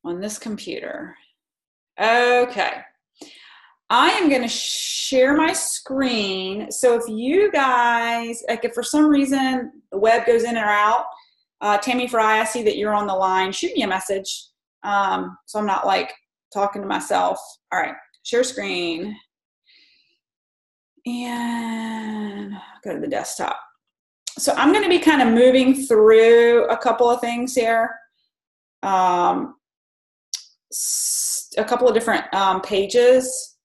on this computer. Okay. I am going to share my screen. So if you guys, like if for some reason the web goes in or out, Tammy Fry, I see that you're on the line. Shoot me a message. So I'm not like talking to myself. All right, share screen. And go to the desktop. So I'm going to be kind of moving through a couple of things here. A couple of different pages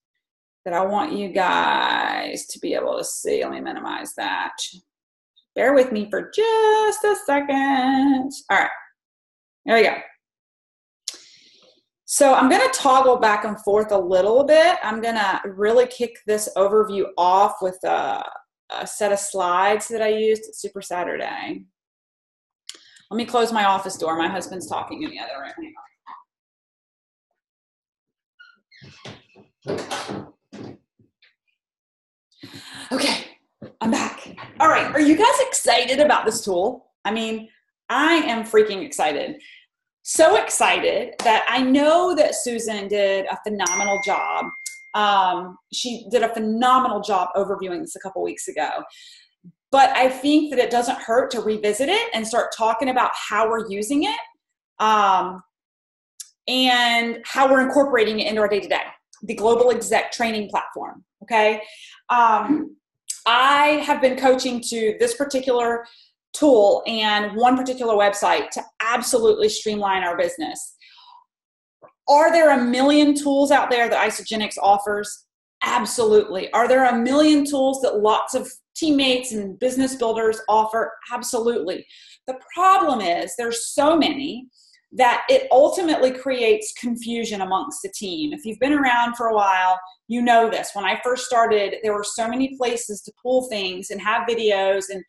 that I want you guys to be able to see. Let me minimize that. Bear with me for just a second. All right, there we go. So I'm going to toggle back and forth a little bit. I'm going to really kick this overview off with a set of slides that I used at Super Saturday. Let me close my office door. My husband's talking in the other room. Hang on. Okay, I'm back. All right, are you guys excited about this tool? I mean, I am freaking excited. So excited that I know that Susan did a phenomenal job. She did a phenomenal job overviewing this a couple weeks ago. But I think that it doesn't hurt to revisit it and start talking about how we're using it and how we're incorporating it into our day-to-day. The Global Exec Training Platform, okay? I have been coaching to this particular tool and one particular website to absolutely streamline our business. Are there a million tools out there that Isagenix offers? Absolutely. Are there a million tools that lots of teammates and business builders offer? Absolutely. The problem is there's so many that it ultimately creates confusion amongst the team. If you've been around for a while, you know this. When I first started, there were so many places to pull things and have videos and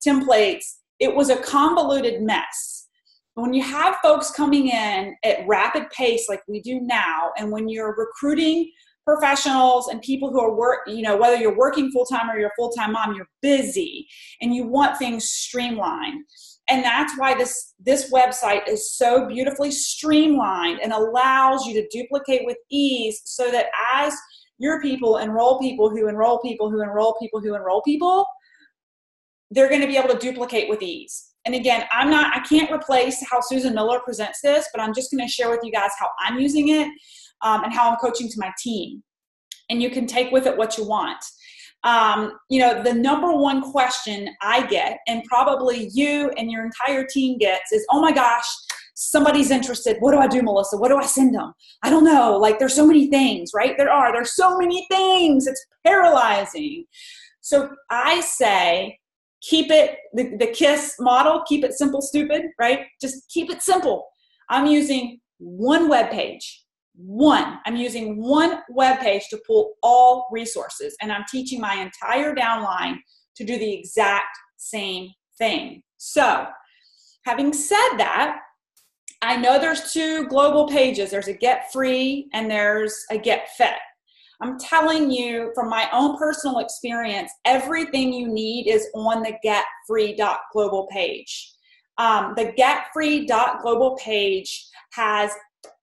templates. It was a convoluted mess. When you have folks coming in at rapid pace like we do now, and when you're recruiting professionals and people who are whether you're working full-time or you're a full-time mom, you're busy and you want things streamlined. And that's why this website is so beautifully streamlined and allows you to duplicate with ease so that as your people enroll people who enroll people who enroll people who enroll people, they're going to be able to duplicate with ease. And again, I can't replace how Susan Miller presents this, but I'm just going to share with you guys how I'm using it and how I'm coaching to my team. And you can take with it what you want. The number one question I get, and probably you and your entire team gets, is, oh my gosh, somebody's interested. What do I do, Melissa? What do I send them? I don't know. Like, there's so many things, right? There's so many things. It's paralyzing. So I say, keep it, the KISS model, keep it simple, stupid, right? Just keep it simple. I'm using one web page. I'm using one web page to pull all resources, and I'm teaching my entire downline to do the exact same thing. So, having said that, I know there's two global pages. There's a Get Free and there's a Get Fit. I'm telling you from my own personal experience, everything you need is on the getfree.global page. The getfree.global page has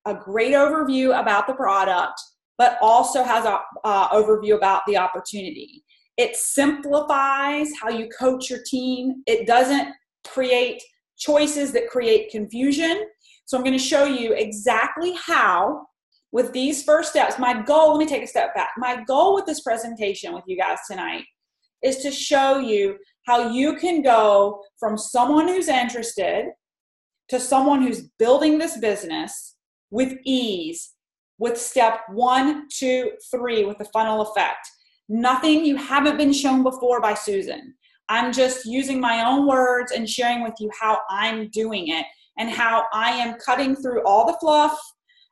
a great overview about the product, but also has an overview about the opportunity. It simplifies how you coach your team. It doesn't create choices that create confusion. So I'm going to show you exactly how, with these first steps, let me take a step back. My goal with this presentation with you guys tonight is to show you how you can go from someone who's interested to someone who's building this business with ease, with step 1, 2, 3, with the funnel effect. Nothing you haven't been shown before by Susan. I'm just using my own words and sharing with you how I'm doing it and how I am cutting through all the fluff.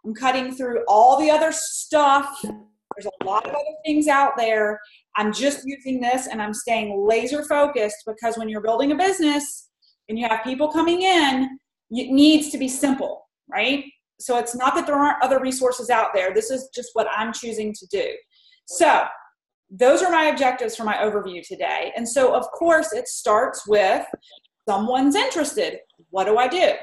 I'm cutting through all the other stuff. There's a lot of other things out there. I'm just using this and I'm staying laser focused, because when you're building a business and you have people coming in, it needs to be simple, right? So it's not that there aren't other resources out there. This is just what I'm choosing to do. So those are my objectives for my overview today. And so, of course, it starts with someone's interested. What do I do?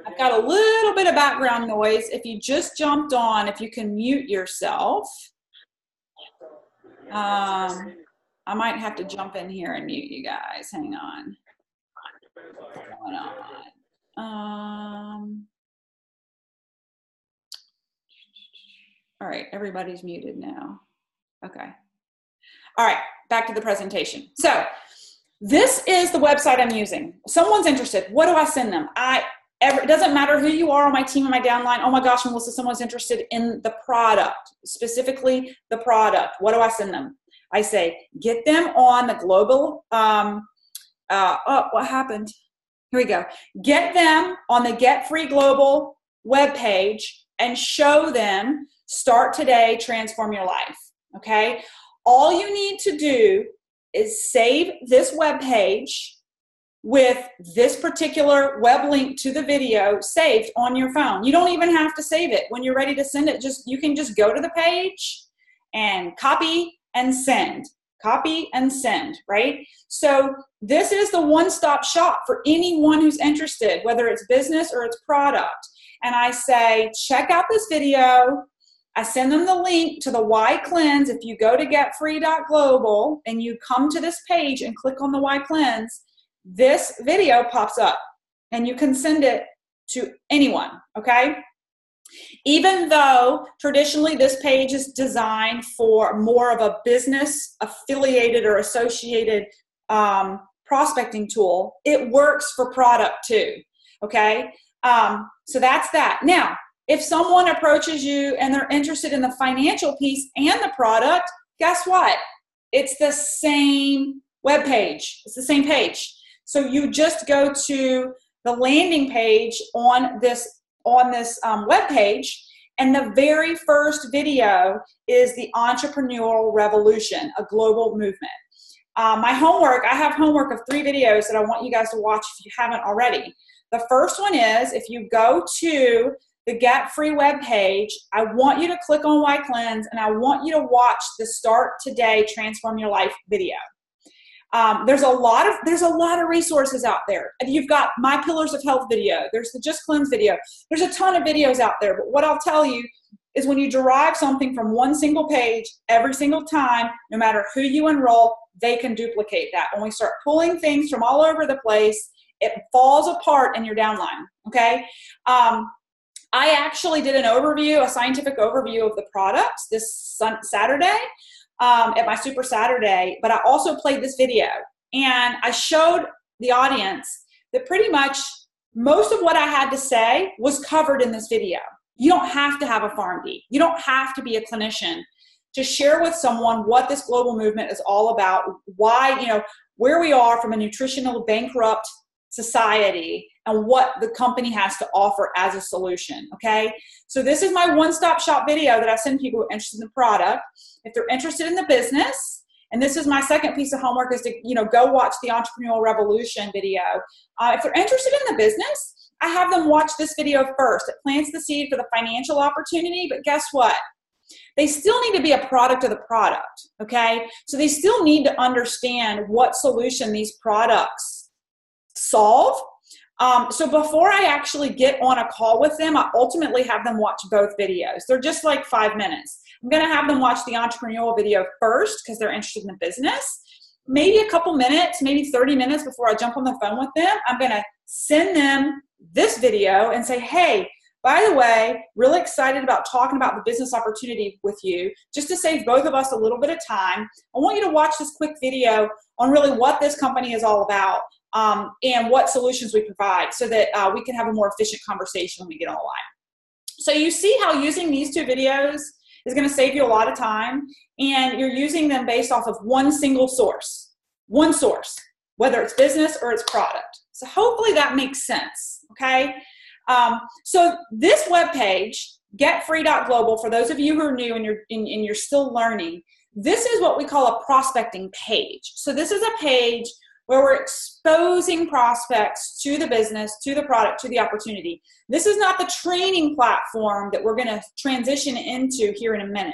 I've got a little bit of background noise. If you just jumped on, if you can mute yourself. I might have to jump in here and mute you guys. Hang on. What's going on? All right, everybody's muted now. Okay. All right, back to the presentation. So this is the website I'm using. Someone's interested. What do I send them? It doesn't matter who you are on my team or my downline. Oh my gosh, Melissa, someone's interested in the product, specifically the product. What do I send them? I say, get them on the global, oh, what happened? Here we go. Get them on the Get Free Global webpage and show them, start today, transform your life, okay? All you need to do is save this webpage with this particular web link to the video saved on your phone. You don't even have to save it. When you're ready to send it, you can just go to the page and copy and send. Copy and send, right? So this is the one-stop shop for anyone who's interested, whether it's business or it's product. And I say, check out this video. I send them the link to the Y Cleanse. If you go to getfree.global and you come to this page and click on the Y Cleanse, this video pops up and you can send it to anyone, okay? Even though traditionally this page is designed for more of a business affiliated or associated prospecting tool, it works for product too, okay? So that's that. Now, if someone approaches you and they're interested in the financial piece and the product, guess what? It's the same web page. It's the same page. So you just go to the landing page on this web page, and the very first video is the Entrepreneurial Revolution, a global movement. My homework, I have homework of 3 videos that I want you guys to watch if you haven't already. The first one is, if you go to the Get Free web page, I want you to click on Y Cleanse and I want you to watch the Start Today, Transform Your Life video. There's a lot of resources out there. You've got My Pillars of Health video. There's the Just Cleanse video. There's a ton of videos out there. But what I'll tell you is when you derive something from one single page every single time, no matter who you enroll, they can duplicate that. When we start pulling things from all over the place, it falls apart in your downline, okay? I actually did an overview, a scientific overview of the products this Saturday. At my Super Saturday, but I also played this video and I showed the audience that pretty much most of what I had to say was covered in this video. You don't have to have a PharmD. You don't have to be a clinician to share with someone what this global movement is all about, why, where we are from a nutritional bankrupt society and what the company has to offer as a solution, okay? So this is my one-stop shop video that I send people who are interested in the product. If they're interested in the business, and this is my second piece of homework, is to go watch the Entrepreneurial Revolution video. If they're interested in the business, I have them watch this video first. It plants the seed for the financial opportunity, but guess what? They still need to be a product of the product, okay? So they still need to understand what solution these products solve. So before I actually get on a call with them, I ultimately have them watch both videos. They're just like 5 minutes. I'm going to have them watch the entrepreneurial video first because they're interested in the business. Maybe a couple minutes, maybe 30 minutes before I jump on the phone with them, I'm going to send them this video and say, hey, by the way, really excited about talking about the business opportunity with you. Just to save both of us a little bit of time, I want you to watch this quick video on really what this company is all about and what solutions we provide so that we can have a more efficient conversation when we get online. So you see how using these 2 videos is going to save you a lot of time, and you're using them based off of one single source, whether it's business or it's product. So hopefully that makes sense, okay? So this webpage, getfree.global, for those of you who are new and you're still learning, this is what we call a prospecting page. So this is a page where we're exposing prospects to the business, to the product, to the opportunity. This is not the training platform that we're going to transition into here in a minute.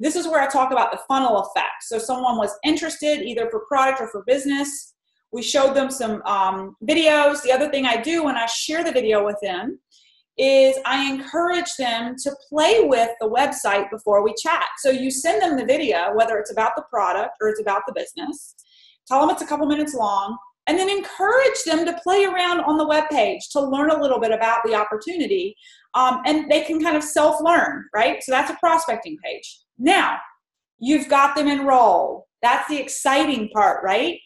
This is where I talk about the funnel effect. So someone was interested either for product or for business. We showed them some videos. The other thing I do when I share the video with them is I encourage them to play with the website before we chat. So you send them the video, whether it's about the product or it's about the business, tell them it's a couple minutes long, and then encourage them to play around on the webpage to learn a little bit about the opportunity. And they can kind of self-learn, right? So that's a prospecting page. Now, you've got them enrolled. That's the exciting part, right?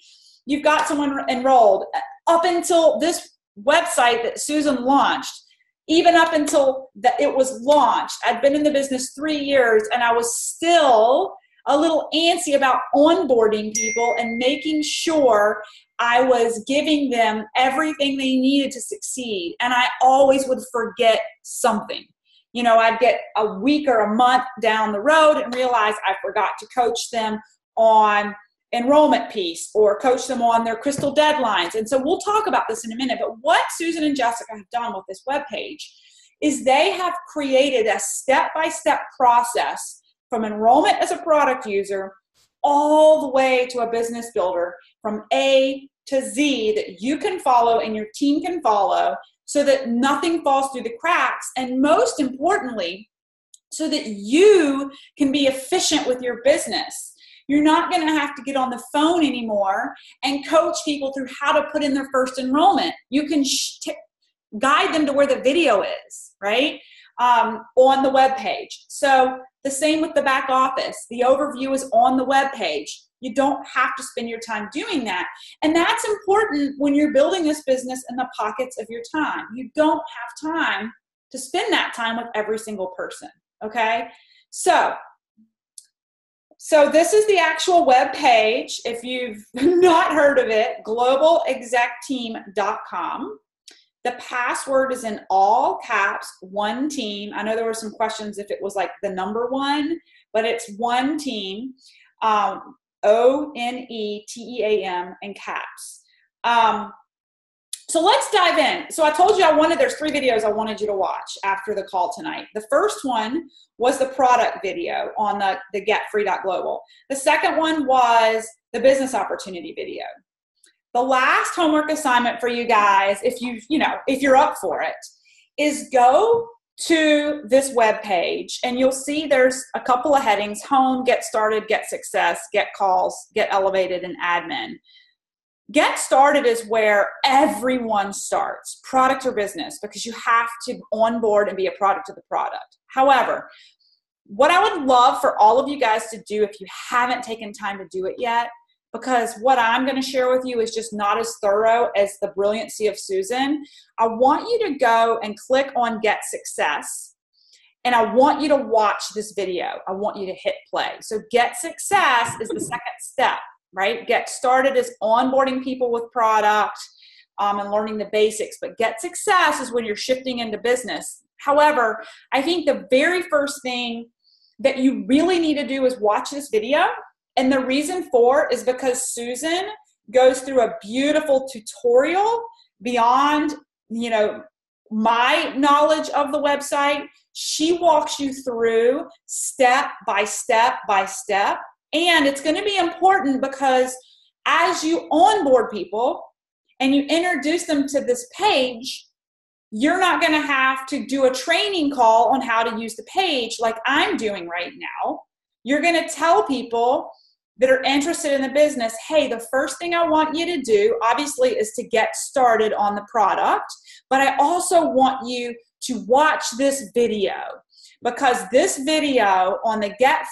You've got someone enrolled. Up until this website that Susan launched, even up until it was launched, I'd been in the business 3 years, and I was still a little antsy about onboarding people and making sure I was giving them everything they needed to succeed. And I always would forget something. You know, I'd get a week or a month down the road and realize I forgot to coach them on enrollment piece or coach them on their crystal deadlines. And so we'll talk about this in a minute, but what Susan and Jessica have done with this webpage is they have created a step-by-step process from enrollment as a product user all the way to a business builder, from A to Z, that you can follow and your team can follow, so that nothing falls through the cracks, and most importantly, so that you can be efficient with your business. You're not going to have to get on the phone anymore and coach people through how to put in their first enrollment. You can guide them to where the video is, right, on the web page. So the same with the back office. The overview is on the web page. You don't have to spend your time doing that. And that's important when you're building this business in the pockets of your time. You don't have time to spend that time with every single person, okay? So this is the actual web page. If you've not heard of it, globalexecteam.com. The password is in all caps, one team. I know there were some questions if it was like the number one, but it's one team, ONETEAM in caps. So let's dive in. So I told you there's 3 videos I wanted you to watch after the call tonight. The first one was the product video on the getfree.global. The second one was the business opportunity video. The last homework assignment for you guys, if you're up for it, is go to this web page and you'll see there's a couple of headings: home, get started, get success, get calls, get elevated, and admin. Get started is where everyone starts, product or business, because you have to onboard and be a product of the product. However, what I would love for all of you guys to do, if you haven't taken time to do it yet, because what I'm going to share with you is just not as thorough as the brilliancy of Susan, I want you to go and click on Get Success, and I want you to watch this video. I want you to hit play. So Get Success is the second step, right? Get started is onboarding people with product and learning the basics, but Get Success is when you're shifting into business. However, I think the very first thing that you really need to do is watch this video. And the reason for is because Susan goes through a beautiful tutorial beyond, my knowledge of the website. She walks you through step by step by step. And it's going to be important because as you onboard people and you introduce them to this page, you're not going to have to do a training call on how to use the page like I'm doing right now. You're going to tell people that are interested in the business, hey, the first thing I want you to do, obviously, is to get started on the product, but I also want you to watch this video, because this video on the Get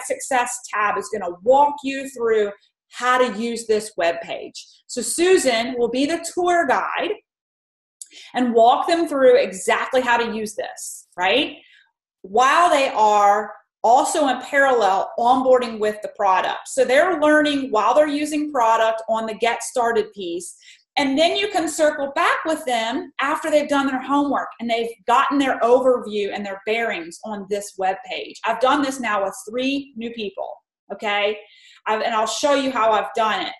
Success tab is going to walk you through how to use this web page. So Susan will be the tour guide and walk them through exactly how to use this, right? While they are also in parallel onboarding with the product. So they're learning while they're using product on the Get Started piece. And then you can circle back with them after they've done their homework and they've gotten their overview and their bearings on this web page. I've done this now with 3 new people, okay? And I'll show you how I've done it.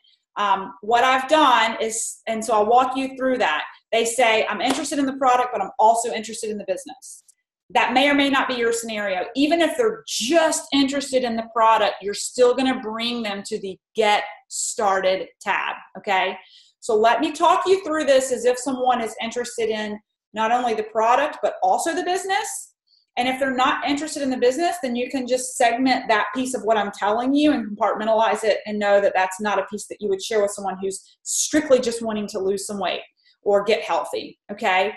What I've done is, and so I'll walk you through that. They say, I'm interested in the product, but I'm also interested in the business. That may or may not be your scenario. Even if they're just interested in the product, you're still going to bring them to the Get Started tab, okay? So let me talk you through this as if someone is interested in not only the product, but also the business. And if they're not interested in the business, then you can just segment that piece of what I'm telling you and compartmentalize it and know that that's not a piece that you would share with someone who's strictly just wanting to lose some weight or get healthy, okay?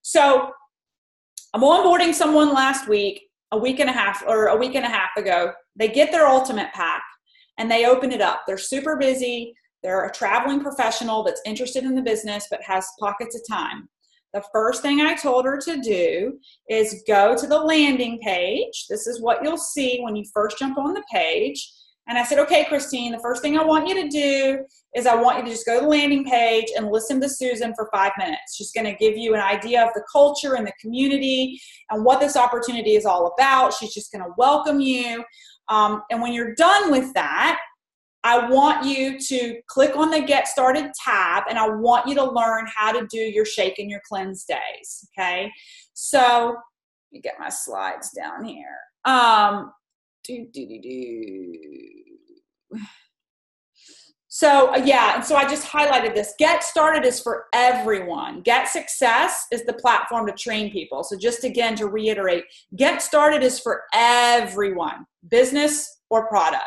So I'm onboarding someone last week, a week and a half ago. They get their Ultimate Pack and they open it up. They're super busy. They're a traveling professional that's interested in the business but has pockets of time. The first thing I told her to do is go to the landing page. This is what you'll see when you first jump on the page. And I said, okay, Christine, the first thing I want you to do is I want you to just go to the landing page and listen to Susan for 5 minutes. She's going to give you an idea of the culture and the community and what this opportunity is all about. She's just going to welcome you. And when you're done with that, I want you to click on the Get Started tab, and I want you to learn how to do your shake and your cleanse days, okay? So let me get my slides down here. So yeah, and so I just highlighted this. Get Started is for everyone. Get Success is the platform to train people. So just again to reiterate, Get Started is for everyone, business or product.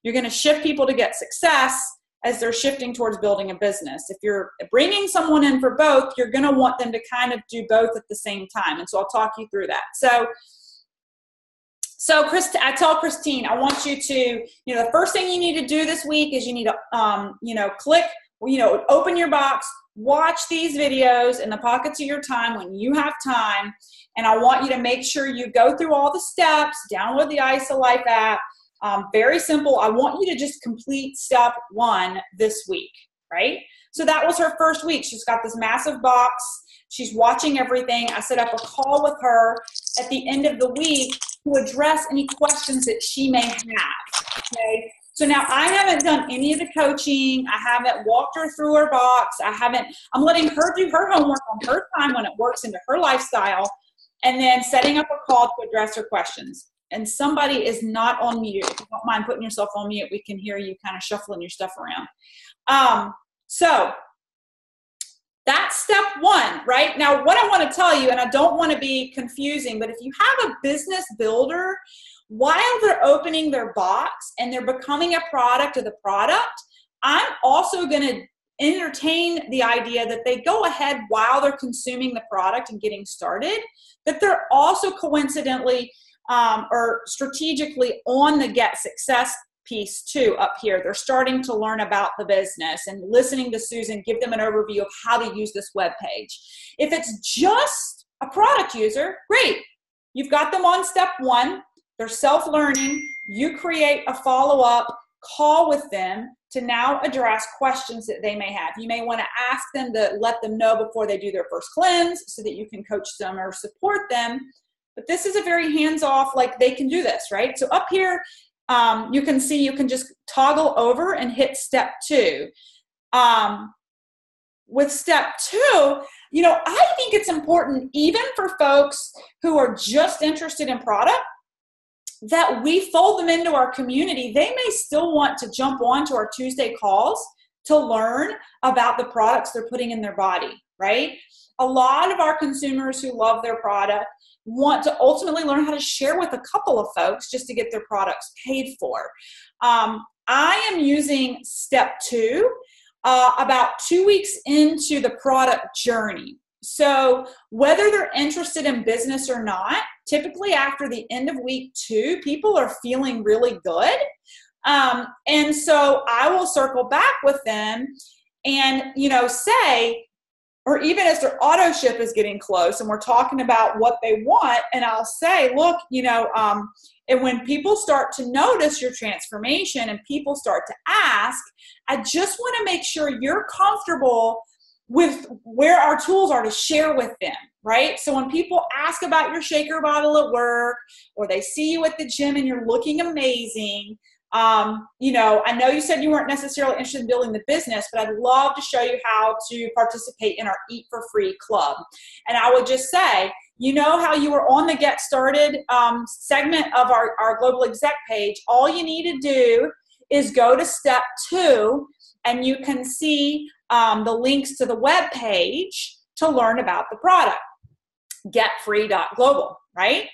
You're going to shift people to Get Success as they're shifting towards building a business. If you're bringing someone in for both, you're going to want them to kind of do both at the same time. And so I'll talk you through that. So I tell Christine, I want you to, the first thing you need to do this week is you need to, click, open your box, watch these videos in the pockets of your time when you have time. And I want you to make sure you go through all the steps, download the IsaLife app. Very simple. I want you to just complete step 1 this week, right? So that was her first week. She's got this massive box. She's watching everything. I set up a call with her at the end of the week to address any questions that she may have, okay? So now I haven't done any of the coaching. I haven't walked her through her box. I'm letting her do her homework on her time when it works into her lifestyle, and then setting up a call to address her questions. And somebody is not on mute. If you don't mind putting yourself on mute, we can hear you kind of shuffling your stuff around. So that's step 1, right? Now, what I want to tell you, and I don't want to be confusing, but if you have a business builder, while they're opening their box and they're becoming a product of the product, I'm also going to entertain the idea that they go ahead while they're consuming the product and getting started, that they're also coincidentally or strategically on the Get Success piece too up here. They're starting to learn about the business and listening to Susan give them an overview of how to use this web page. If it's just a product user, great. You've got them on step 1. They're self-learning. You create a follow-up call with them to now address questions that they may have. You may want to ask them to let them know before they do their first cleanse so that you can coach them or support them. But this is a very hands-off, like they can do this, right? So up here, you can see you can just toggle over and hit step 2. With step 2, I think it's important, even for folks who are just interested in product, that we fold them into our community. They may still want to jump on to our Tuesday calls to learn about the products they're putting in their body, right? A lot of our consumers who love their product want to ultimately learn how to share with a couple of folks just to get their products paid for. I am using step 2 about 2 weeks into the product journey. So whether they're interested in business or not, typically after the end of week 2, people are feeling really good. And so I will circle back with them and, say, or even as their auto ship is getting close and we're talking about what they want, and I'll say, look, and when people start to notice your transformation and people start to ask, I just want to make sure you're comfortable with where our tools are to share with them, right? So when people ask about your shaker bottle at work, or they see you at the gym and you're looking amazing, I know you said you weren't necessarily interested in building the business, but I'd love to show you how to participate in our Eat for Free club. And I would just say, You know how you were on the Get Started segment of our Global Exec page. All you need to do is go to step 2, and you can see the links to the web page to learn about the product, getfree.global, right?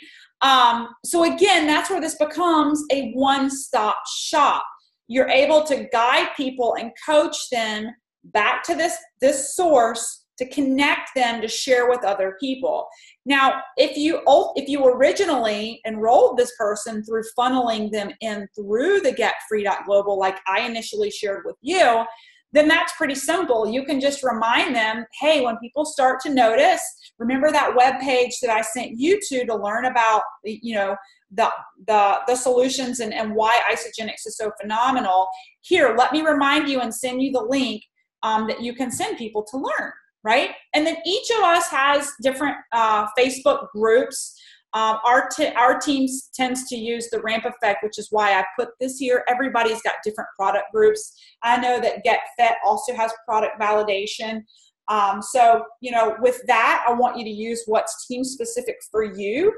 So again, that's where this becomes a one-stop shop. You're able to guide people and coach them back to this source to connect them to share with other people. Now, if you originally enrolled this person through funneling them in through the getfree.global, like I initially shared with you, then that's pretty simple. You can just remind them, hey, when people start to notice, remember that web page that I sent you to learn about, the solutions and why Isagenix is so phenomenal. Here, let me remind you and send you the link that you can send people to learn, right? And then each of us has different Facebook groups. Our team tends to use the ramp effect, which is why I put this here. Everybody's got different product groups. I know that GetFet also has product validation. So, with that, I want you to use what's team specific for you.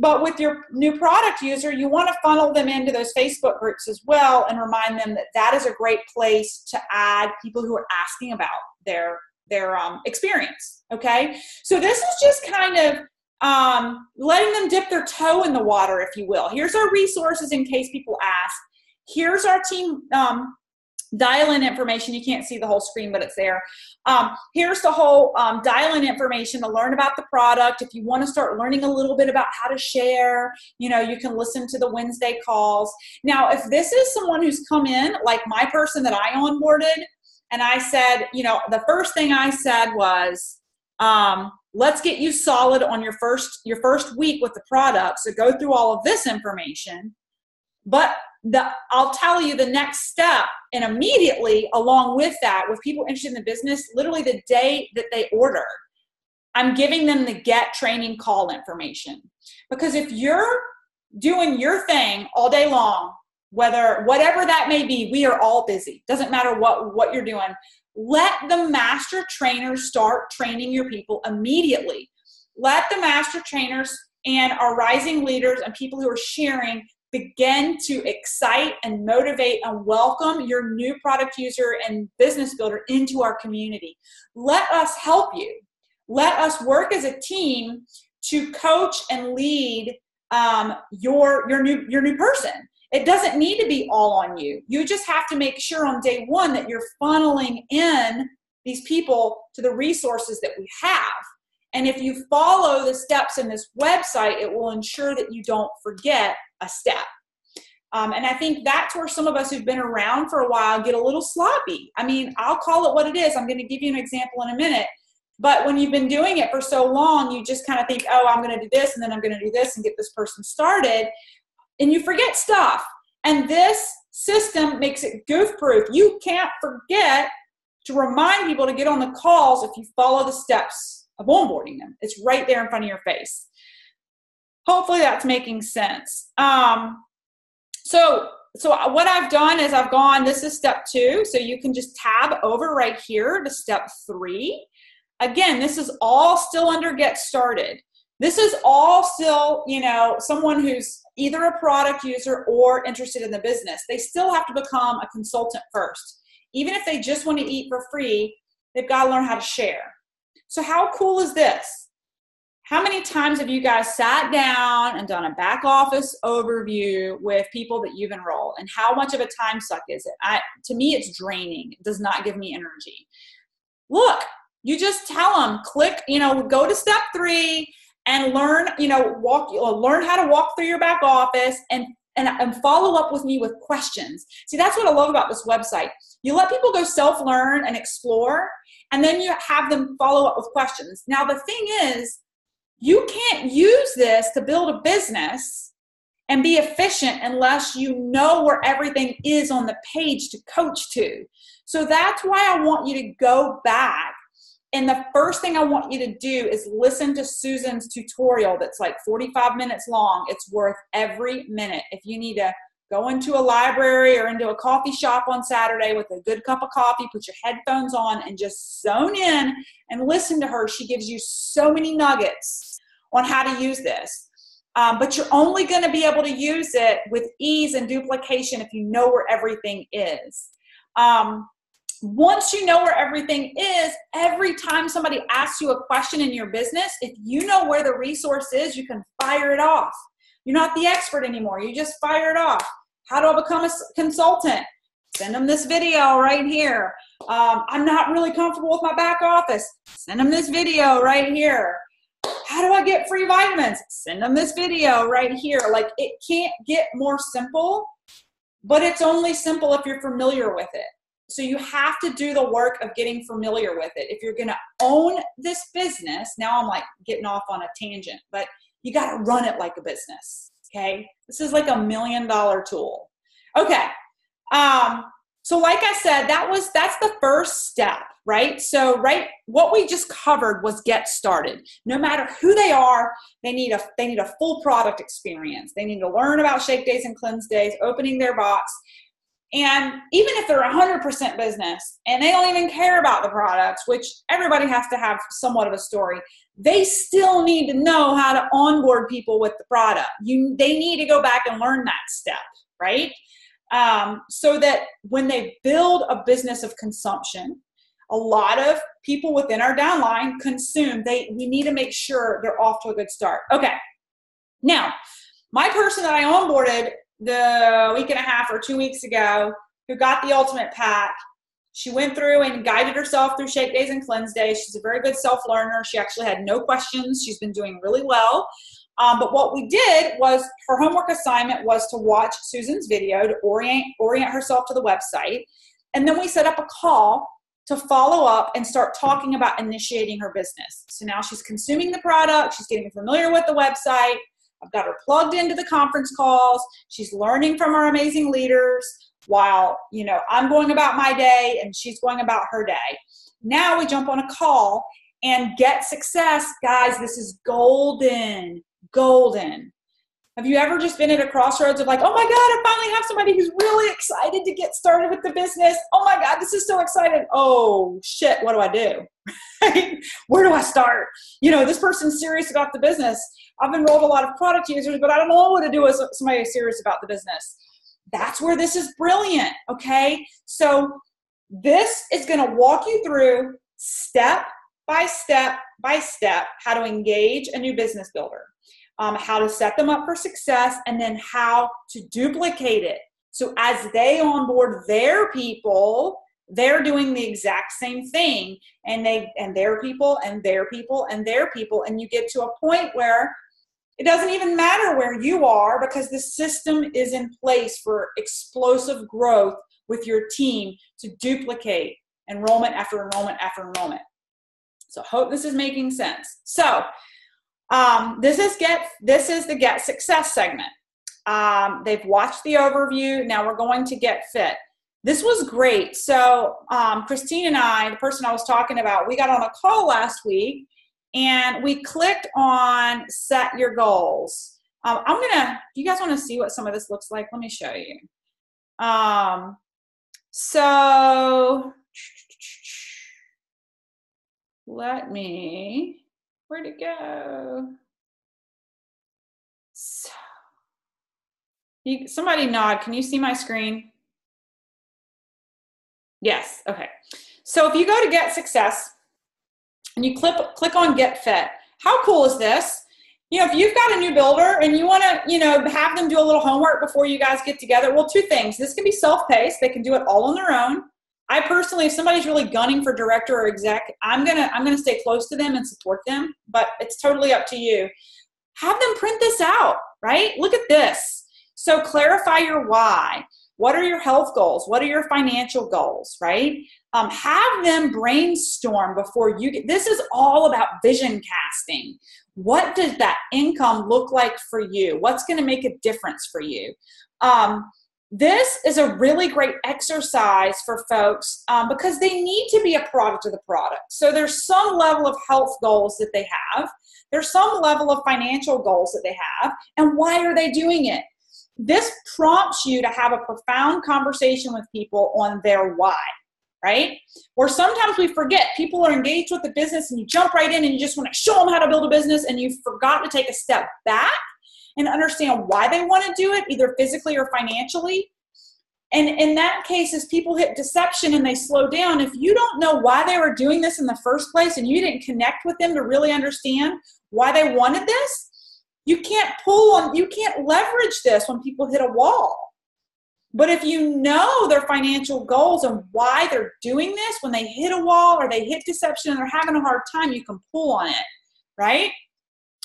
But with your new product user, you want to funnel them into those Facebook groups as well and remind them that that is a great place to add people who are asking about their experience, okay? So this is just kind of letting them dip their toe in the water, if you will. Here's our resources in case people ask. Here's our team dial-in information. You can't see the whole screen, but it's there. Here's the whole dial-in information to learn about the product. If you want to start learning a little bit about how to share, you can listen to the Wednesday calls. Now, if this is someone who's come in, like my person that I onboarded, and I said, the first thing I said was, let's get you solid on your first week with the product. So go through all of this information. But I'll tell you the next step, and immediately along with that, with people interested in the business, literally the day that they order, I'm giving them the Get Training Call information. Because if you're doing your thing all day long, whatever that may be, we are all busy. Doesn't matter what you're doing. Let the master trainers start training your people immediately. Let the master trainers and our rising leaders and people who are sharing begin to excite and motivate and welcome your new product user and business builder into our community. Let us help you. Let us work as a team to coach and lead your new person. It doesn't need to be all on you. You just have to make sure on day one that you're funneling in these people to the resources that we have. And if you follow the steps in this website, it will ensure that you don't forget a step. And I think that's where some of us who've been around for a while get a little sloppy. I mean, I'll call it what it is. I'm going to give you an example in a minute. But when you've been doing it for so long, you just kind of think, oh, I'm going to do this, and then I'm going to do this and get this person started. And you forget stuff. And this system makes it goof-proof. You can't forget to remind people to get on the calls if you follow the steps of onboarding them. It's right there in front of your face. Hopefully that's making sense. So what I've done is this is step 2. So you can just tab over right here to step 3. Again, this is all still under Get Started. This is all still, someone who's either a product user or interested in the business. They still have to become a consultant first. Even if they just want to eat for free, they've got to learn how to share. So how cool is this? How many times have you guys sat down and done a back office overview with people that you've enrolled? And how much of a time suck is it? To me, it's draining. It does not give me energy. Look, you just tell them, click, go to step 3 and learn, learn how to walk through your back office and follow up with me with questions. See, that's what I love about this website. You let people go self-learn and explore, and then you have them follow up with questions. Now, the thing is, you can't use this to build a business and be efficient unless you know where everything is on the page to coach to. So that's why I want you to go back. And the first thing I want you to do is listen to Susan's tutorial that's like 45 minutes long. It's worth every minute. If you need to go into a library or into a coffee shop on Saturday with a good cup of coffee, put your headphones on and just zone in and listen to her. She gives you so many nuggets on how to use this. But you're only going to be able to use it with ease and duplication if you know where everything is. Once you know where everything is, every time somebody asks you a question in your business, if you know where the resource is, you can fire it off. You're not the expert anymore. You just fire it off. How do I become a consultant? Send them this video right here. I'm not really comfortable with my back office. Send them this video right here. How do I get free vitamins? Send them this video right here. Like, it can't get more simple, but it's only simple if you're familiar with it. So you have to do the work of getting familiar with it. If you're going to own this business, now I'm like getting off on a tangent, but you got to run it like a business. Okay. This is like $1 million tool. Okay. So like I said, that's the first step, right? So, what we just covered was get started. No matter who they are, they need a full product experience. They need to learn about shake days and cleanse days, opening their box. And even if they're 100% business and they don't even care about the products, which everybody has to have somewhat of a story, they still need to know how to onboard people with the product. They need to go back and learn that step, right? So that when they build a business of consumption, a lot of people within our downline consume. We need to make sure they're off to a good start. Okay. Now, my person that I onboarded the week and a half or 2 weeks ago, who got the ultimate pack, she went through and guided herself through shake days and cleanse days. She's a very good self-learner. She actually had no questions. She's been doing really well. But what we did was, her homework assignment was to watch Susan's video to orient herself to the website. And then we set up a call to follow up and start talking about initiating her business. So now she's consuming the product. She's getting familiar with the website. I've got her plugged into the conference calls. She's learning from our amazing leaders while, I'm going about my day and she's going about her day. Now we jump on a call and get success. Guys, this is golden. Golden. Have you ever just been at a crossroads of like, oh my God, I finally have somebody who's really excited to get started with the business. Oh my God, this is so exciting. Oh shit, what do I do? Where do I start? This person's serious about the business. I've enrolled a lot of product users, but I don't know what to do with somebody who's serious about the business. That's where this is brilliant, okay? So this is going to walk you through step by step by step how to engage a new business builder. How to set them up for success, and then how to duplicate it. So as they onboard their people, they're doing the exact same thing, and their people and their people and their people, and you get to a point where it doesn't even matter where you are, because the system is in place for explosive growth with your team to duplicate enrollment after enrollment after enrollment. So hope this is making sense. So this is the Get Success segment. They've watched the overview. Now we're going to Get Fit. This was great. So Christine and I, the person I was talking about, we got on a call last week and we clicked on set your goals. Do you guys want to see what some of this looks like? Let me show you. Where'd it go? So, somebody nod. Can you see my screen? Yes. Okay. So if you go to Get Success and you click on Get Fit, how cool is this? If you've got a new builder and you want to, have them do a little homework before you guys get together, well, two things. This can be self-paced. They can do it all on their own. I personally, if somebody's really gunning for director or exec, I'm gonna stay close to them and support them, but it's totally up to you. Have them print this out, right? Look at this. So clarify your why. What are your health goals? What are your financial goals, right? Have them brainstorm before you this is all about vision casting. What does that income look like for you? What's gonna make a difference for you? This is a really great exercise for folks because they need to be a product of the product. So there's some level of health goals that they have. There's some level of financial goals that they have. And why are they doing it? This prompts you to have a profound conversation with people on their why. right? Or sometimes we forget people are engaged with the business and you jump right in and you just want to show them how to build a business and you forgot to take a step back and understand why they want to do it, either physically or financially. And in that case, as people hit deception and they slow down, if you don't know why they were doing this in the first place and you didn't connect with them to really understand why they wanted this, you can't leverage this when people hit a wall. But if you know their financial goals and why they're doing this, when they hit a wall or they hit deception and they're having a hard time, you can pull on it, right?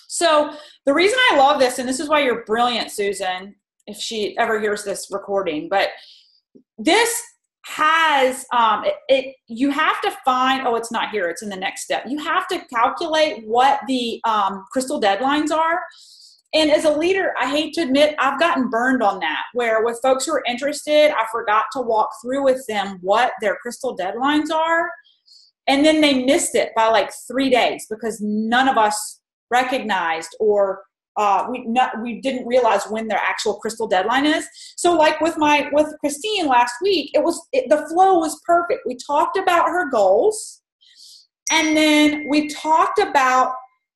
So the reason I love this, and this is why you're brilliant, Susan, if she ever hears this recording, but this has, you have to find, oh, it's not here, it's in the next step. You have to calculate what the crystal deadlines are. And as a leader, I hate to admit, I've gotten burned on that, where with folks who are interested, I forgot to walk through with them what their crystal deadlines are. And then they missed it by like 3 days because none of us recognized or we didn't realize when their actual crystal deadline is. So like with Christine last week, the flow was perfect. We talked about her goals, and then we talked about,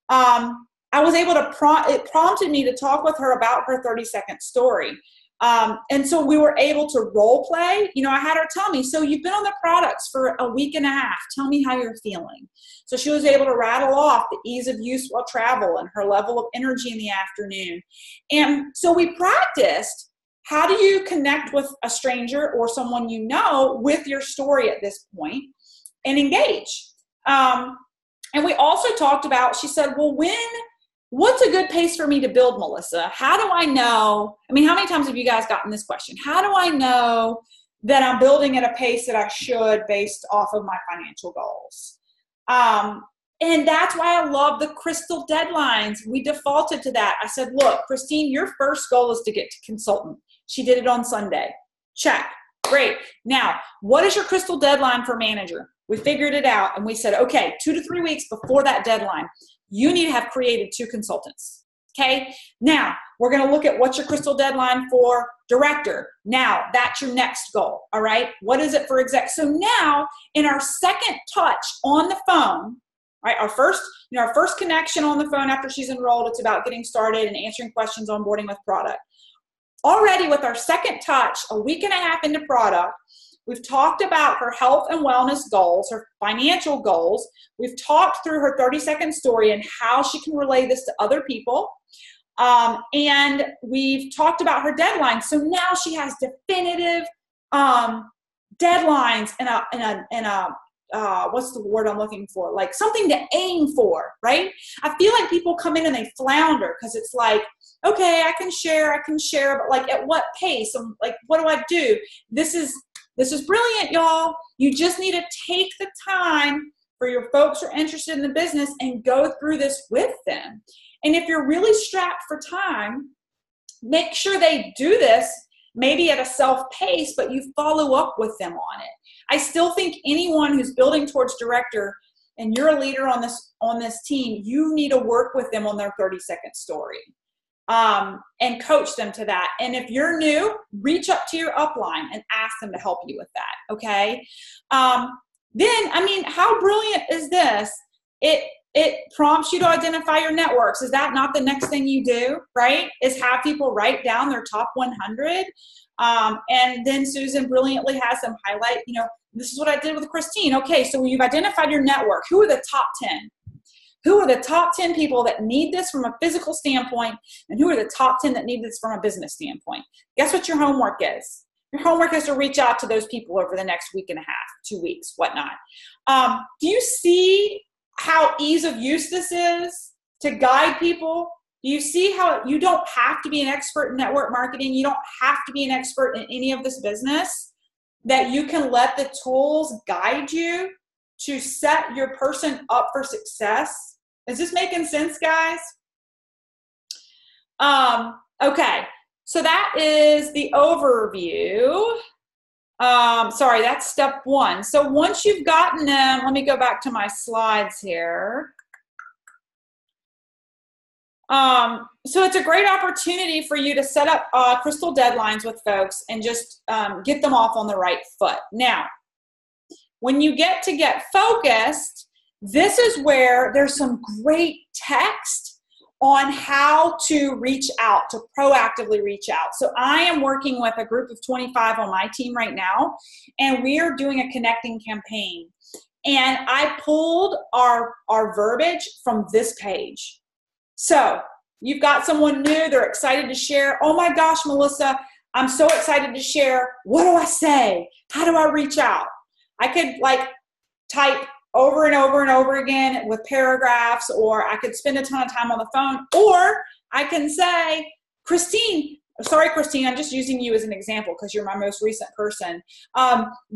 I was able to it prompted me to talk with her about her 30-second story. And so we were able to role play. You know, I had her tell me, so you've been on the products for a week and a half. Tell me how you're feeling. So she was able to rattle off the ease of use while travel and her level of energy in the afternoon. And so we practiced, how do you connect with a stranger or someone you know with your story at this point and engage? And we also talked about, she said, well, what's a good pace for me to build, Melissa? How do I know? I mean, how many times have you guys gotten this question? How do I know that I'm building at a pace that I should based off of my financial goals? And that's why I love the crystal deadlines. We defaulted to that. I said, look, Christine, your first goal is to get to consultant. She did it on Sunday. Check. Great. Now, what is your crystal deadline for manager? We figured it out and we said, okay, 2 to 3 weeks before that deadline, you need to have created 2 consultants. Okay. Now we're going to look at what's your crystal deadline for director. Now that's your next goal. All right. What is it for exec? So now in our second touch on the phone, right, our first connection on the phone after she's enrolled, it's about getting started and answering questions, onboarding with product. Already with our second touch, a week and a half into product, we've talked about her health and wellness goals, her financial goals. We've talked through her 30-second story and how she can relay this to other people. And we've talked about her deadlines. So now she has definitive deadlines and what's the word I'm looking for? Like something to aim for, right? I feel like people come in and they flounder because it's like, okay, I can share, but like at what pace? And like, what do I do? This is brilliant, y'all. You just need to take the time for your folks who are interested in the business and go through this with them. And if you're really strapped for time, make sure they do this maybe at a self-pace, but you follow up with them on it. I still think anyone who's building towards director and you're a leader on this team, you need to work with them on their 30-second story. And coach them to that. And if you're new, reach up to your upline and ask them to help you with that. Okay. Then, I mean, how brilliant is this? It prompts you to identify your networks. Is that not the next thing you do, right? Is have people write down their top 100. And then Susan brilliantly has them highlight, you know, this is what I did with Christine. Okay. So you've identified your network. Who are the top 10? Who are the top 10 people that need this from a physical standpoint? And who are the top 10 that need this from a business standpoint? Guess what your homework is? Your homework is to reach out to those people over the next week and a half, 2 weeks, whatnot. Do you see how ease of use this is to guide people? Do you see how you don't have to be an expert in network marketing? You don't have to be an expert in any of this business, that you can let the tools guide you to set your person up for success. Is this making sense, guys? Okay, so that is the overview. Sorry, that's step 1. So once you've gotten them, let me go back to my slides here. So it's a great opportunity for you to set up crystal deadlines with folks and just get them off on the right foot. Now, When you get to Get Focused, this is where there's some great text on how to reach out, to proactively reach out. So I am working with a group of 25 on my team right now, and we are doing a connecting campaign. And I pulled our verbiage from this page. So you've got someone new, they're excited to share. Oh my gosh, Melissa, I'm so excited to share. What do I say? How do I reach out? I could like type over and over and over again with paragraphs, or I could spend a ton of time on the phone, or I can say, Christine, I'm just using you as an example because you're my most recent person.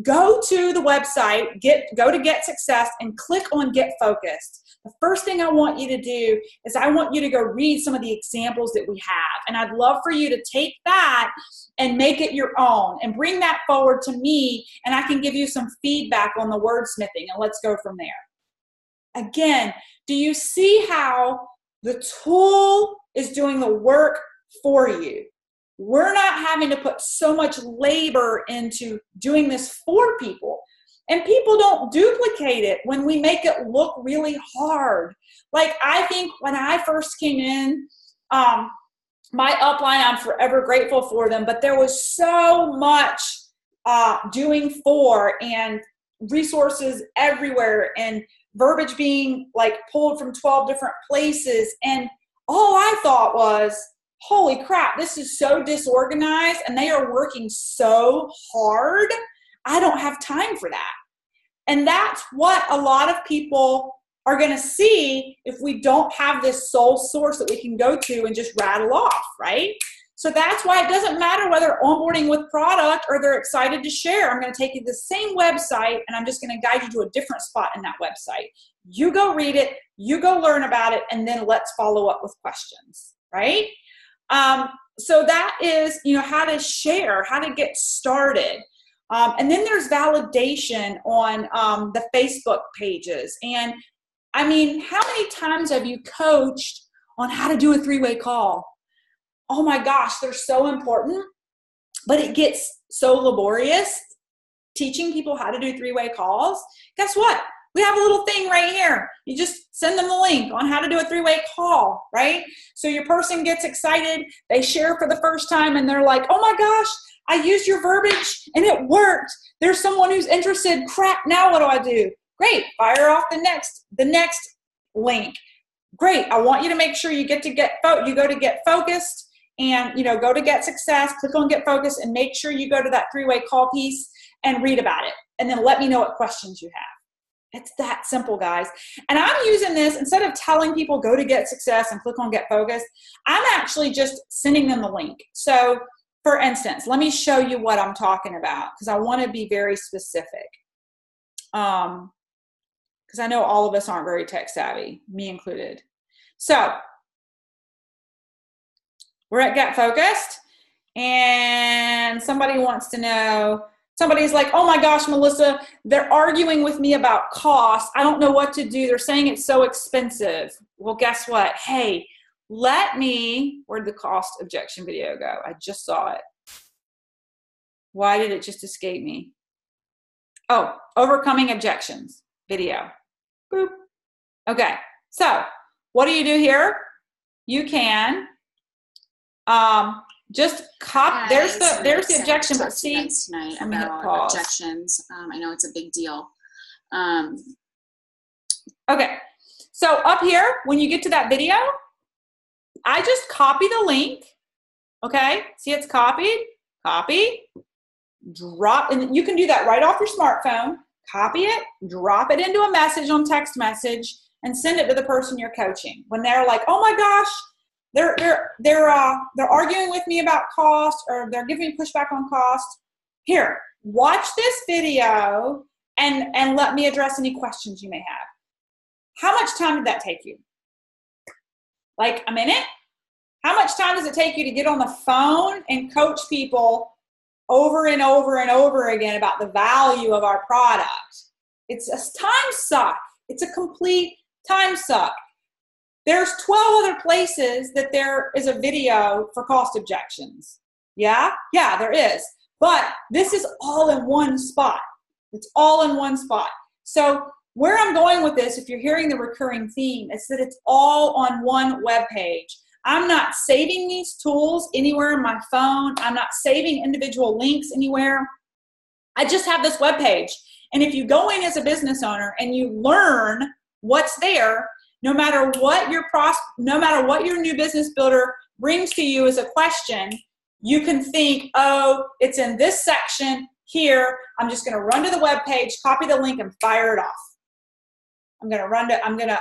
Go to the website, go to Get Success and click on Get Focused. The first thing I want you to do is I want you to go read some of the examples that we have. And I'd love for you to take that and make it your own and bring that forward to me, and I can give you some feedback on the wordsmithing, and let's go from there. Again, do you see how the tool is doing the work for you? We're not having to put so much labor into doing this for people. And people don't duplicate it when we make it look really hard. Like, I think when I first came in, my upline, I'm forever grateful for them, but there was so much doing for, and resources everywhere, and verbiage being like pulled from 12 different places. And all I thought was, holy crap, this is so disorganized and they are working so hard. I don't have time for that. And that's what a lot of people are going to see if we don't have this sole source that we can go to and just rattle off, right? So that's why it doesn't matter whether onboarding with product or they're excited to share. I'm going to take you to the same website, and I'm just going to guide you to a different spot in that website. You go read it, you go learn about it, and then let's follow up with questions, right? So that is, how to share, how to get started. And then there's validation on the Facebook pages. And I mean, how many times have you coached on how to do a 3-way call? Oh my gosh, they're so important, but it gets so laborious teaching people how to do 3-way calls. Guess what? We have a little thing right here. You just send them the link on how to do a 3-way call, right? So your person gets excited, they share for the first time, and they're like, oh my gosh, I used your verbiage and it worked. There's someone who's interested. Crap, now what do I do? Great, fire off the next link. Great, I want you to make sure you go to Get Focused, and go to Get Success, click on Get Focused, and make sure you go to that 3-way call piece and read about it. And then let me know what questions you have. It's that simple, guys. And I'm using this, instead of telling people go to Get Success and click on Get Focused, I'm actually just sending them the link. So for instance, let me show you what I'm talking about, because I want to be very specific. Because I know all of us aren't very tech savvy, me included. So we're at Get Focused, and somebody wants to know, somebody's like, oh my gosh, Melissa, they're arguing with me about cost. I don't know what to do. They're saying it's so expensive. Well, guess what? Hey, where'd the cost objection video go? I just saw it. Why did it just escape me? Oh, overcoming objections video. Boop. Okay, so what do you do here? You can just copy. There's the objection, but see, tonight let me hit about pause. Objections. I know it's a big deal. Okay, so up here, when you get to that video, I just copy the link. Okay, see it's copied, copy, drop, and you can do that right off your smartphone. Copy it, drop it into a message on text message, and send it to the person you're coaching. When they're like, oh my gosh, they're arguing with me about cost, or they're giving me pushback on cost. Here, watch this video and let me address any questions you may have. How much time did that take you? Like a minute? How much time does it take you to get on the phone and coach people over and over and over again about the value of our product? It's a time suck. It's a complete time suck. There's 12 other places that there is a video for cost objections. Yeah? Yeah, there is. But this is all in one spot. It's all in one spot. So where I'm going with this, if you're hearing the recurring theme, is that it's all on one web page. I'm not saving these tools anywhere in my phone. I'm not saving individual links anywhere. I just have this web page. And if you go in as a business owner and you learn what's there, no matter what your new business builder brings to you as a question, you can think, oh, it's in this section here. I'm just going to run to the web page, copy the link, and fire it off.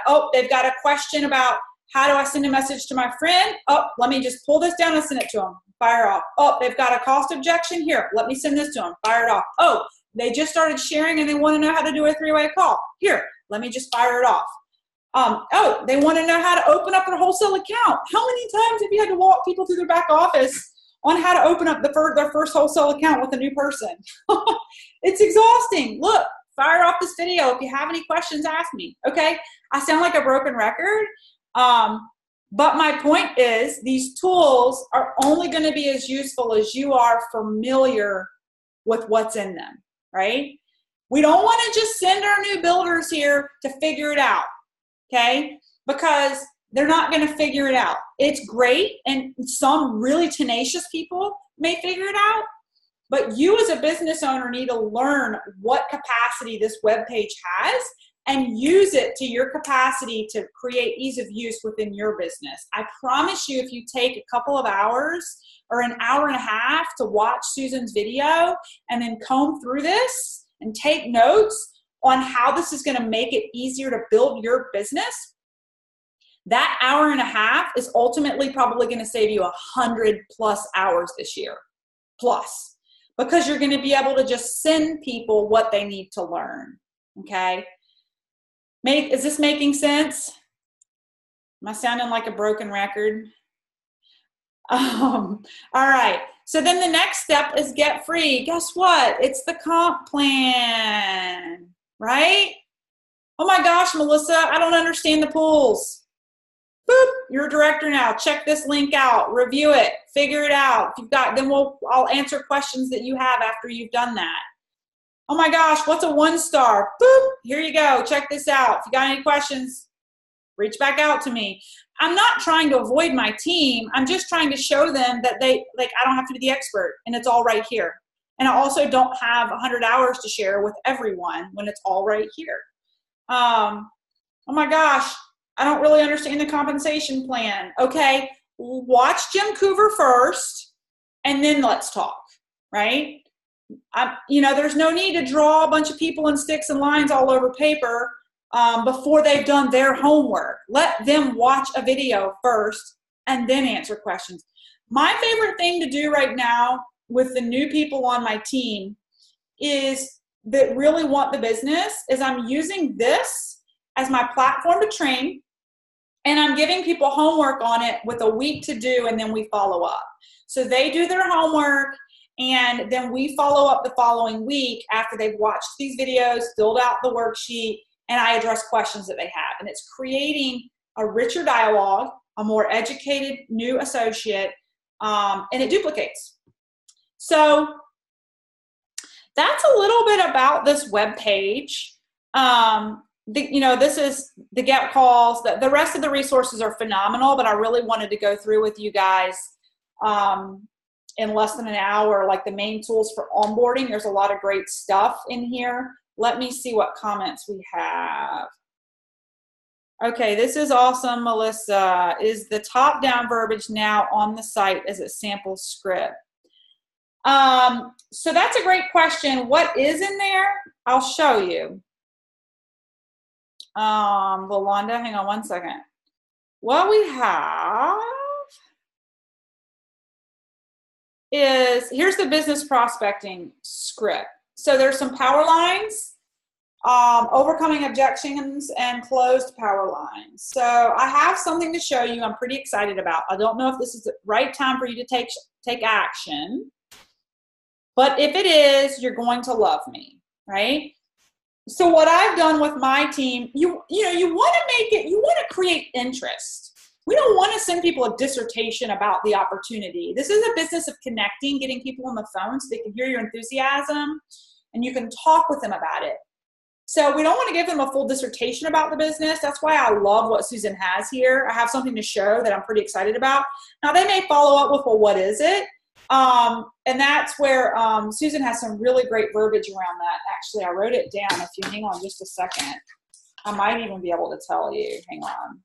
Oh, they've got a question about how do I send a message to my friend? Oh, let me just pull this down and send it to them. Fire off. Oh, they've got a cost objection here. Let me send this to them. Fire it off. Oh, they just started sharing and they want to know how to do a three-way call. Here, let me just fire it off. Oh, they want to know how to open up their wholesale account. How many times have you had to walk people through their back office on how to open up their first wholesale account with a new person? It's exhausting. Look, fire off this video. If you have any questions, ask me. Okay? I sound like a broken record. But my point is these tools are only going to be as useful as you are familiar with what's in them, right? We don't want to just send our new builders here to figure it out, okay? Because they're not going to figure it out. It's great, and some really tenacious people may figure it out, but you as a business owner need to learn what capacity this web page has and use it to your capacity to create ease of use within your business. I promise you, if you take a couple of hours or an hour and a half to watch Susan's video and then comb through this and take notes on how this is going to make it easier to build your business, that hour and a half is ultimately probably going to save you 100+ hours this year, plus, because you're going to be able to just send people what they need to learn, okay? Is this making sense? Am I sounding like a broken record? All right. So then the next step is get free. Guess what? It's the comp plan, right? Oh my gosh, Melissa, I don't understand the pools. Boop, you're a director now. Check this link out, review it, figure it out. If you've got, then I'll answer questions that you have after you've done that. Oh my gosh, what's a 1-star? Boop, here you go. Check this out. If you got any questions, reach back out to me. I'm not trying to avoid my team. I'm just trying to show them that I don't have to be the expert and it's all right here. And I also don't have 100 hours to share with everyone when it's all right here. Oh my gosh, I don't really understand the compensation plan. Okay, watch Jim Coover first and then let's talk, right? There's no need to draw a bunch of people in sticks and lines all over paper before they've done their homework. Let them watch a video first and then answer questions. My favorite thing to do right now with the new people on my team that really want the business is I'm using this as my platform to train, and I'm giving people homework on it with a week to do, and then we follow up. So they do their homework, and then we follow up the following week after they've watched these videos, filled out the worksheet, and I address questions that they have. And it's creating a richer dialogue, a more educated new associate, and it duplicates. So that's a little bit about this web page. This is the get calls. The rest of the resources are phenomenal, but I really wanted to go through with you guys in less than an hour, like the main tools for onboarding. There's a lot of great stuff in here. Let me see what comments we have. Okay, this is awesome, Melissa. Is the top-down verbiage now on the site as a sample script? So that's a great question. What is in there? I'll show you. Lalonda, hang on one second. What we have is, here's the business prospecting script. So there's some power lines, overcoming objections, and closed power lines. So I have something to show you I'm pretty excited about. I don't know if this is the right time for you to take action, but if it is, you're going to love me, right? So what I've done with my team, you want to create interest. We don't want to send people a dissertation about the opportunity. This is a business of connecting, getting people on the phone so they can hear your enthusiasm. and you can talk with them about it. So we don't want to give them a full dissertation about the business. That's why I love what Susan has here. I have something to show that I'm pretty excited about. Now they may follow up with, well, what is it? And that's where Susan has some really great verbiage around that. Actually, I wrote it down. If you hang on just a second, I might even be able to tell you. Hang on.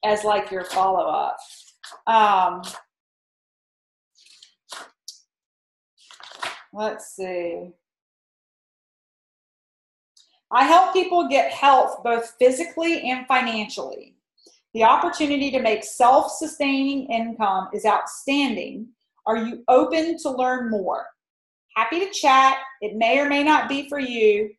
As like your follow-up. Let's see. I help people get health both physically and financially. The opportunity to make self-sustaining income is outstanding. Are you open to learn more? Happy to chat. It may or may not be for you.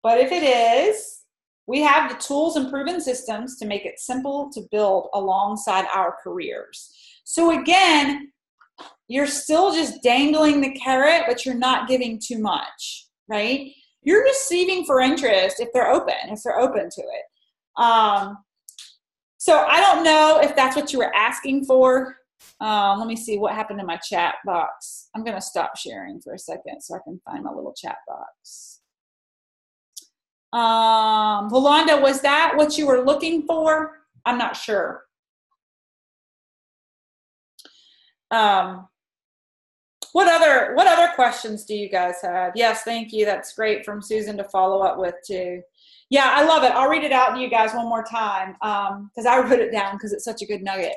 But if it is, we have the tools and proven systems to make it simple to build alongside our careers. So again, you're still just dangling the carrot, but you're not giving too much, right? You're receiving for interest if they're open to it. So I don't know if that's what you were asking for. Let me see what happened to my chat box. I'm going to stop sharing for a second so I can find my little chat box. Rolanda, was that what you were looking for? I'm not sure. What other questions do you guys have? Yes, thank you. That's great from Susan to follow up with too. Yeah, I love it. I'll read it out to you guys one more time because I wrote it down because it's such a good nugget.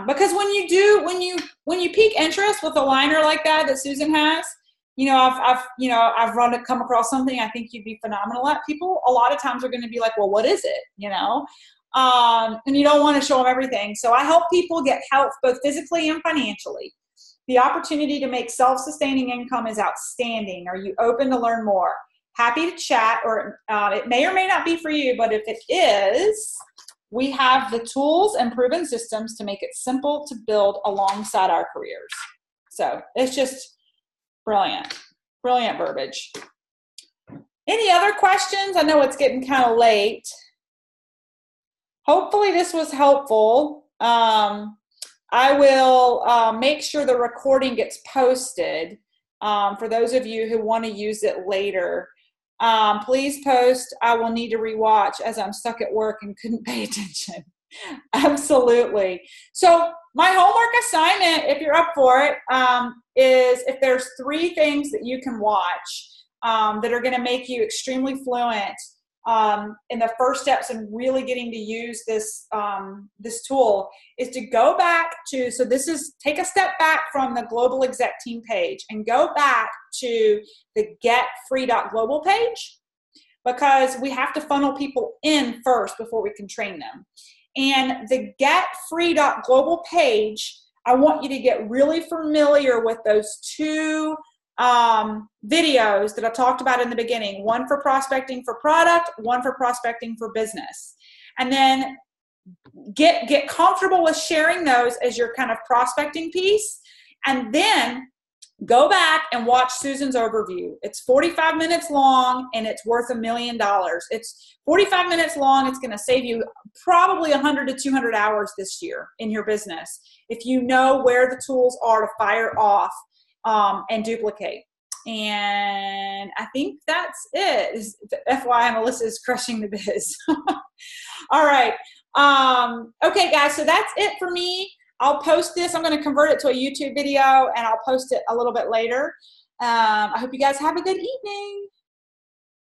Because when you pique interest with a liner like that Susan has, I've come across something I think you'd be phenomenal at. People a lot of times are going to be like, well, what is it? And you don't want to show them everything. So I help people get health both physically and financially. The opportunity to make self-sustaining income is outstanding. Are you open to learn more? Happy to chat, or it may or may not be for you, but if it is, we have the tools and proven systems to make it simple to build alongside our careers. So it's just brilliant, brilliant verbiage. Any other questions? I know it's getting kind of late. Hopefully this was helpful. I will make sure the recording gets posted for those of you who want to use it later. Please post. I will need to rewatch as I'm stuck at work and couldn't pay attention. Absolutely. So my homework assignment, if you're up for it, is if there's 3 things that you can watch that are going to make you extremely fluent in the first steps in really getting to use this this tool, is to go back to, so this is, take a step back from the Global Exec Team page and go back to the getfree.global page, because we have to funnel people in first before we can train them. And the getfree.global page, I want you to get really familiar with those 2 videos that I talked about in the beginning, one for prospecting for product, one for prospecting for business. And then get comfortable with sharing those as your kind of prospecting piece. And then go back and watch Susan's overview. It's 45 minutes long and it's worth $1 million. It's 45 minutes long. It's going to save you probably 100 to 200 hours this year in your business if you know where the tools are to fire off and duplicate. And I think that's it. FYI, Melissa is crushing the biz. All right. Okay, guys, so that's it for me. I'll post this. I'm going to convert it to a YouTube video, and I'll post it a little bit later. I hope you guys have a good evening.